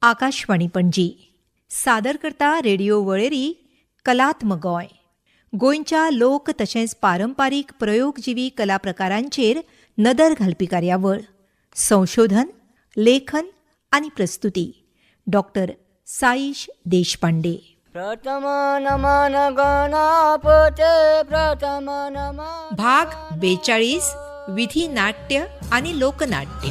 आकाशवाणी पणजी सादर करता रेडिओ वळेरी कलात्मक गोंय. गोंयच्या लोक तशेंच पारंपारीक प्रयोगजिवी कला प्रकारांचेर नदर घालपी कार्यावळ. संशोधन, लेखन आनी प्रस्तुती डॉक्टर साईश देशपांडे. भाग 42 विधी नाट्य आणि लोकनाट्य.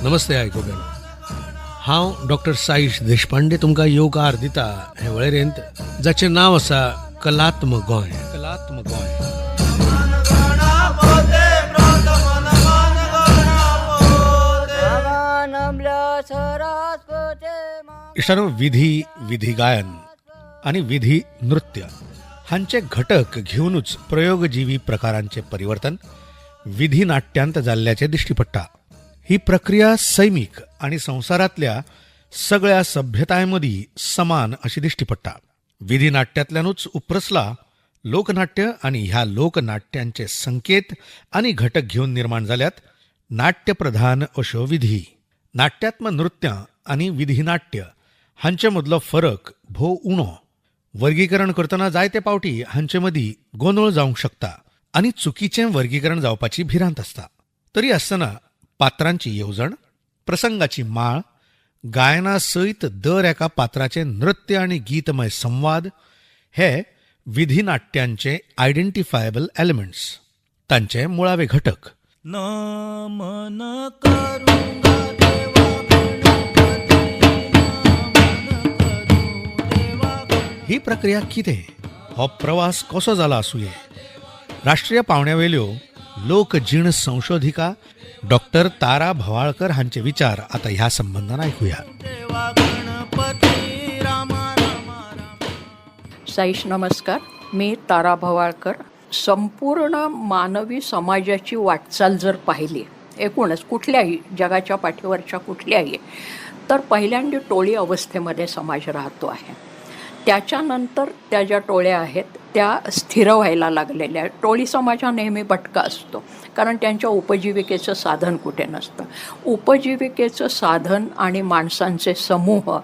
नमस्ते आयकोगण, हांव डॉक्टर साईश देशपांडे तुमकां येवकार दिता हे वळेरेंत जाचें नांव आसा कलात्मक गोंय. कलात्मक गोंय इशारो विधी, विधी गायन आणि विधी नृत्य हांचे घटक घेऊनच प्रयोगजीवी प्रकारांचे परिवर्तन विधी नाट्यांत जाल्ल्याचे दिश्टी पडटा. ही प्रक्रिया सैमीक आणि संवसारांतल्या सगळ्या सभ्यतांमदीं समान अशी दिश्टी पडटा. विधी नाट्यांतल्यानूच उप्रसला लोकनाट्य आणि ह्या लोकनाट्यांचे संकेत आणि घटक घेऊन निर्माण जाल्यात नाट्यप्रधान अश्यो विधी. नाट्यात्म नृत्य आणि विधी नाट्य हांचे मदलो फरक भोव उणो. वर्गीकरण करतना जायते पावटी हांचे मदीं गोंदळ जावंक शकता आनी चुकीचें वर्गीकरण जावपाची भिरांत आसता. तरी आसतना पात्रांची येवजण, प्रसंगाची माळ, गायना सयत दर एका पात्राचे नृत्य आणि गीतमय संवाद हे विधी नाट्यांचे आयडेंटिफायबल एलिमेंट्स, तांचे मुळावे घटक. ही प्रक्रिया कितें, हो प्रवास कसो जाला आसूये, राष्ट्रीय पावण्यावेल्यो लोकजीण संशोधिका डॉक्टर तारा भवाळकर हांचे विचार आता ह्या संबंधान ऐकूया. साईश नमस्कार, मी तारा भवाळकर. संपूर्ण मानवी समाजाची वाटचाल जर पाहिली एकूणच कुठल्याही जगाच्या पाठीवरच्या कुठल्याही, तर पहिल्यांदा टोळी अवस्थेमध्ये समाज राहतो आहे. त्याच्यानंतर त्या ज्या टोळ्या आहेत त्या स्थिर व्हायला लागलेल्या आहेत. टोळी समाज हा नेहमी भटका असतो, कारण त्यांच्या उपजीविकेचं साधन कुठे नसतं. उपजीविकेचं साधन आणि माणसांचे समूह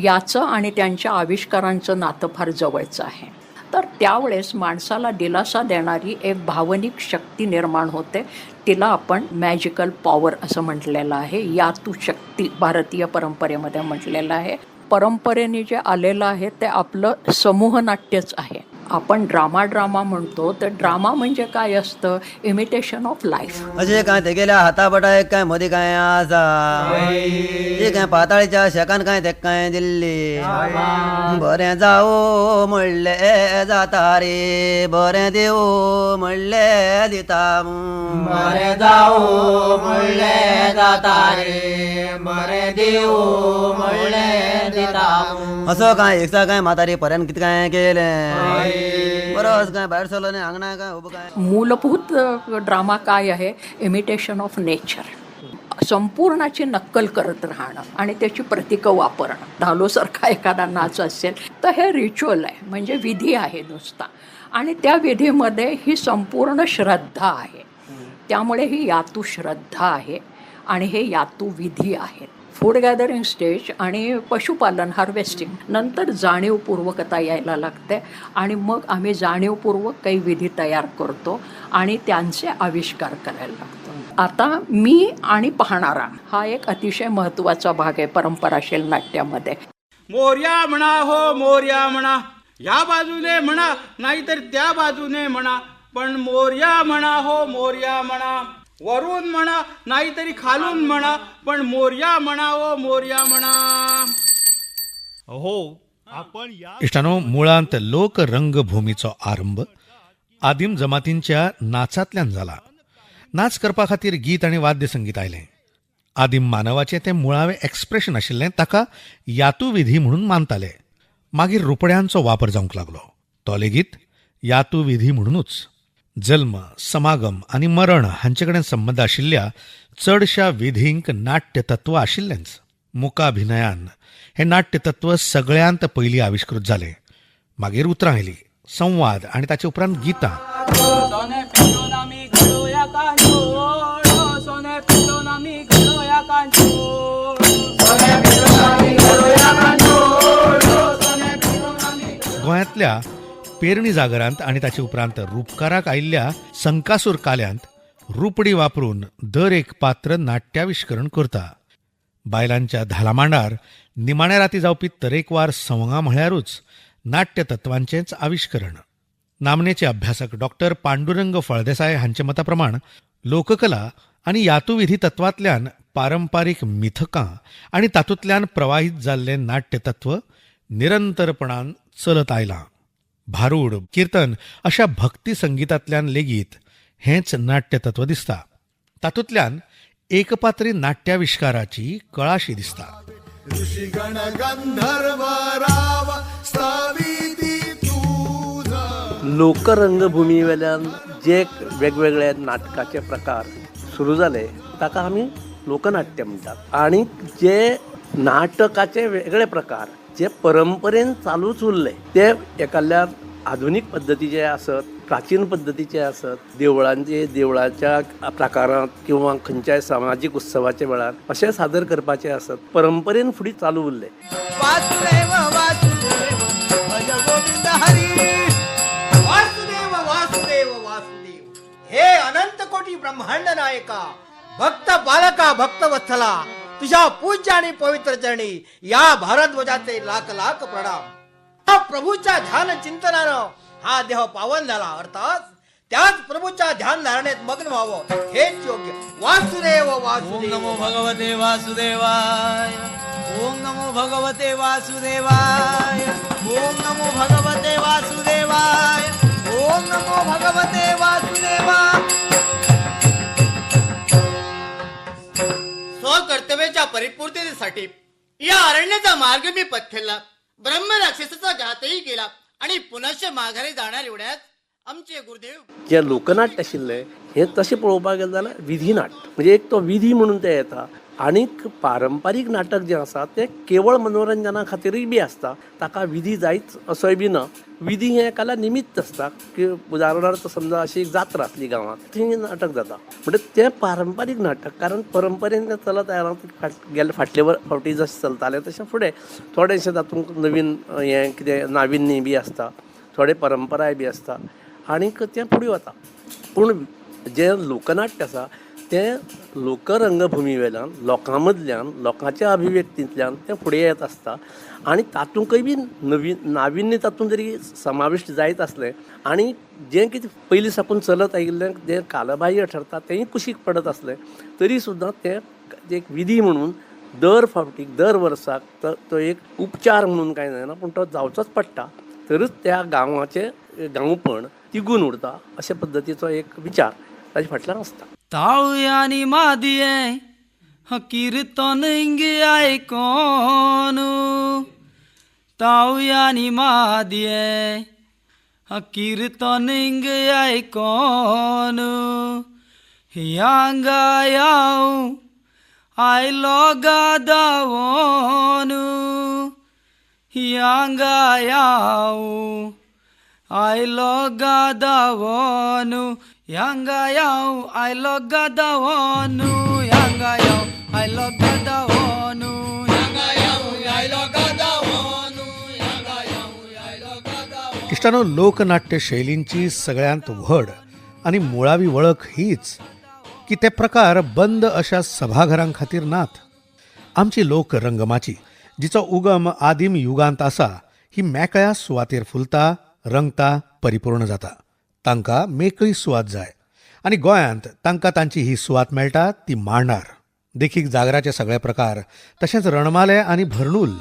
याचं आणि त्यांच्या आविष्कारांचं नातं फार जवळचं आहे. तर त्यावेळेस माणसाला दिलासा देणारी एक भावनिक शक्ती निर्माण होते. तिला आपण मॅजिकल पॉवर असं म्हटलेलं आहे. यातू शक्ती भारतीय परंपरेमध्ये म्हटलेलं आहे. परंपरेने जे आलेलं आहे ते आपलं समूह नाट्यच आहे. आपण ड्रामा म्हणतो, तर ड्रामा म्हणजे काय असतं? Imitation of life. असे काय ते गेल्या हाताबटाय काय मध्ये काय आसा, ते काय पाताळीच्या शेकान काय ते काय दिल्ली. बरें जावो म्हणले जाता रे, बरें देवो म्हणले दिता. बरें जावो म्हणले जाता रे, बरें देवो म्हणले दिता. असं काय एकसा काय म्हातारी पर्यंत किती काय केले. मूलभूत ड्रामा काय आहे? Imitation of nature. संपूर्णाची नक्कल करत राहणं आणि त्याची प्रतीकं वापरणं. ढालोसारखा एखादा नाच असेल तर हे रिच्युअल आहे, म्हणजे विधी आहे नुसता. आणि त्या विधीमध्ये ही संपूर्ण श्रद्धा आहे. त्यामुळे ही यातू श्रद्धा आहे आणि हे यातू विधी आहेत. फूड गॅदरिंग स्टेज आणि पशुपालन हार्वेस्टिंग नंतर जाणीवपूर्वकता यायला लागते आणि मग आम्ही जाणीवपूर्वक काही विधी तयार करतो आणि त्यांचे आविष्कार करायला लागतो. आता मी आणि पाहणारा हा एक अतिशय महत्त्वाचा भाग आहे परंपराशील नाट्यामध्ये. मोर्या म्हणा हो मोर्या म्हणा, या बाजूने म्हणा नाहीतर त्या बाजूने म्हणा, पण मोर्या म्हणा हो मोर्या म्हणा. वरून म्हणा नाहीतरी खालून म्हणा, पण मोर्या म्हणा ओ मोर्या म्हणा. हो, आपण इष्टानो, मुळांत लोक रंगभूमीचो आरंभ आदीम जमातींच्या नाचांतल्यान जाला. नाच करपा खातीर गीत आनी वाद्य संगीत आयलें. आदीम मानवाचें तें मुळावें एक्सप्रेशन आशिल्लें, ताका यातू विधी म्हणून मानताले. मागीर रुपड्यांचो वापर जावंक लागलो, तो लेगीत यातू विधी म्हणूनच. जल्म, समागम आणि मरण हांचे कडेन संबंद आशिल्ल्या चडशा विधींक नाट्यतत्व आशिल्लेंच. मुखाभिनयान हे नाट्यतत्व सगळ्यांत पयलीं आविष्कृत जालें. मागीर उतरां आयलीं, संवाद आणि ताचे उपरांत गितां. तत्वांतल्या पेरणी जागरांत आणि ताचे उपरांत रूपकाराक आयिल्ल्या संकासूर काल्यांत रुपडी वापरून दर एक पात्र नाट्याविष्करण करता. बायलांच्या धाला मांडार निमाण्या राती जावपी तरेकवार संवंगां म्हळ्यारूच नाट्य तत्वांचेच आविष्करण. नामनेचे अभ्यासक डॉक्टर पांडुरंग फळदेसाय हांचे मता प्रमाण लोककला आनी यातुविधी तत्वांतल्यान पारंपारीक मिथकां आनी तातूंतल्यान प्रवाहीत जाल्लें नाट्यतत्व निरंतरपणान चलत आयलां. भारूड, कीर्तन अशा भक्ती संगितांतल्यान लेगीत हेंच नाट्यतत्व दिसता. तातूंतल्यान एकपात्री नाट्याविष्काराची कळाशी दिसता. ऋषिगण गंधर्व राव स्थाविती तुझा. लोकरंगभुमी वेल्यान जे वेगवेगळे नाटकाचे प्रकार सुरू जाले ताका आमी लोकनाट्य म्हणटात. आणि जे नाटकाचे वेगळे प्रकार जे परंपरेन चालूच उरले ते एकाल्या आधुनीक पद्दतीचे आसत, प्राचीन पद्दतीचे आसत, देवळाच्या प्रकारांत किंवा खंयच्याय सामाजीक उत्सवाच्या वेळार अशें सादर करपाचे आसत. परंपरेन फुडें चालू उरले. वासुदेव वासुदेव भज गोविंद हरी. वासुदेव वासुदेव वासुदेव हे अनंत कोटी ब्रह्मांड नायका, भक्त बालका, भक्त वत्सला, तुझ्या पूज्य आणि पवित्र चरणी या भारतध्वजाचे लाख लाख प्रणाम. या प्रभूच्या ध्यान चिंतनानं हा देह पावन झाला, अर्थात त्याच प्रभूच्या ध्यान धारणेत मग्न व्हावं हेच योग्य. वासुदेव वासुदेव. ओम नमो भगवते वासुदेवाय. ओम नमो भगवते वासुदेवाय. ओम नमो भगवते वासुदेवाय. ओम नमो भगवते वासुदेवाय. स्वकर्तव्याच्या परिपूर्ततेसाठी या अरण्याचा मार्ग मी पत्करला. ब्रह्म राक्षसाचा घातही केला आणि पुनश्च माघारी जाणार एवढ्यात आमचे गुरुदेव. जे लोकनाट्य आशिल्ले हे तशें पळोवपाक गेले जाल्यार विधीनाट म्हणजे एक तो विधी म्हणून ते येता. आनीक पारंपारीक नाटक जें आसा तें केवळ मनोरंजना खातीरय बी आसता. ताका विधी जायच असोय बी ना. विधी हें एकाला निमित्त आसता की उदाहरणार्थ समजा अशी एक जात्रा आसली गांवांत थंय नाटक जाता म्हणजे तें पारंपारीक नाटक. कारण परंपरेन तें चलत आयलां. गेले फाटले फावटी जशें चलतालें तशें फुडें थोडेशें तातूंत नवीन हें कितें नाविन्य बी आसता, थोडे परंपराय बी आसता आनीक तें फुडें वता. पूण जें लोकनाट्य आसा तें लोकरंगभुमी वेल्यान लोकां मदल्यान लोकांच्या अभिव्यक्तींतल्यान तें फुडें येत आसता. आनी तातूंकय बी नाविन्य तातूंत जरी समाविष्ट जायत आसलें आनी जें कितें पयलीं साकून चलत आयिल्लें जें कालबाह्य ठरता तेंय कुशीक पडत आसलें तरी सुद्दां तें एक विधी म्हणून दर फावटीक दर वर्साक तो एक उपचार म्हणून कांय जायना पूण तो जावचोच पडटा. तरच त्या गांवाचें गांवपण तिगून उरता अशे पद्दतीचो एक विचार ताचे फाटल्यान आसता. ताळयांनी मादये कीर्तन इंगे आयकोन. ताळयांनी मादये कीर्तन इंगे आयकोन. हियांगा याव आयलो गादावोन. हियांगा याव आयलो गादावोन. Yanga yao, I love Gadawanu. Yanga yao, I love Gadawanu. Yanga yao, I love Gadawanu. Yanga yao, I love Gadawanu. इष्टानो, लोकनाट्य शैलींची सगळ्यांत व्हड आणि मुळावी वळख हीच की ते प्रकार बंद अशा सभाघरां खातीर नात. आमची लोक रंगमाची जिचो उगम आदीम युगांत आसा ही मेकळ्या सुवातेर फुलता, रंगता, परिपूर्ण जाता. तांकां मेकळी सुवात जाय आनी गोंयांत तांकां तांची ही सुवात मेळटा ती मांडार. देखीक जागराचे सगळे प्रकार तशेंच रणमाले आनी भरणूल.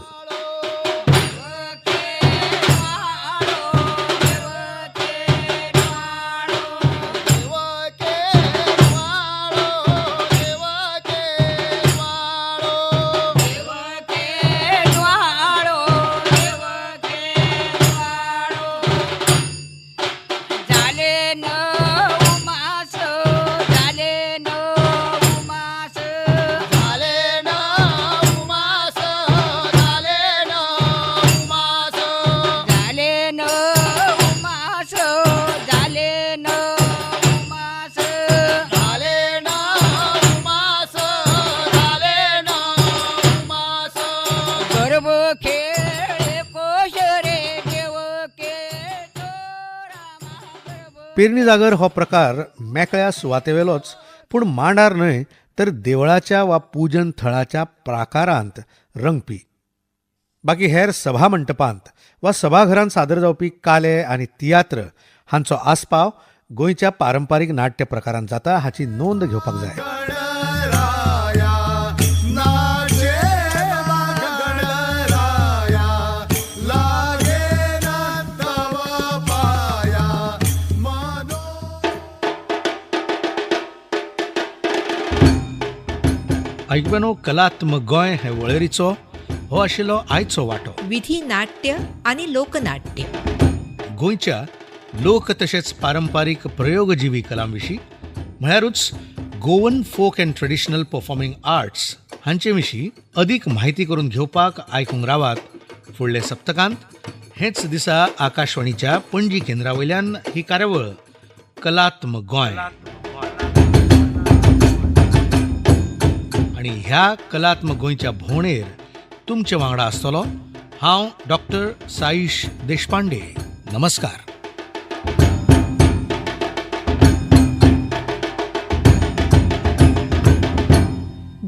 पेरणी जागर हो प्रकार मेकळ्या सुवातेवेलोच पूण मांडार न्हय तर देवळाच्या वा पूजन थळाच्या प्राकारांत रंगपी. बाकी हेर सभा मंटपांत वा सभाघरांत सादर जावपी काले आनी तियात्र हांचो आस्पाव गोंयच्या पारंपारीक नाट्य प्रकारांत जाता हाची नोंद घेवपाक जाय. गणराया नाचे गणराया लागे ना तव पाया मनो. ऐकबेनो कलात्मक गोंय हे वळेरीचो हो आशिल्लो आयचो वांटो. विधी नाट्य आणि लोकनाट्य. गोंयच्या लोक तशेंच पारंपारीक प्रयोगजिवी कलांविशीं म्हळ्यारूच Goan folk and traditional performing arts हांचे विशीं अदीक म्हायती करून घेवपाक आयकूंक रावात फुडले सप्तकांत. हेच दिसा आकाशवाणीच्या पणजी केंद्रावयल्यान ही कार्यावळ कलात्मक गोंय. आणि ह्या कलात्मक गोंयच्या भोंवडेर तुमचे वांगडा आसतलो हांव डॉक्टर साईश देशपांडे. नमस्कार.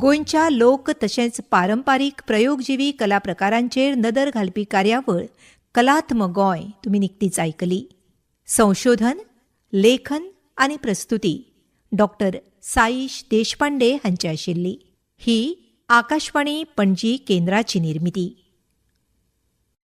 गोंयच्या लोक तशेंच पारंपारीक प्रयोगजिवी कला प्रकारांचेर नदर घालपी कार्यावळ कलात्मक गोंय तुमी निकतीच आयकली. संशोधन, लेखन आनी प्रस्तुती डॉक्टर साईश देशपांडे हांची आशिल्ली. ही आकाशवाणी पणजी केंद्राची निर्मिती.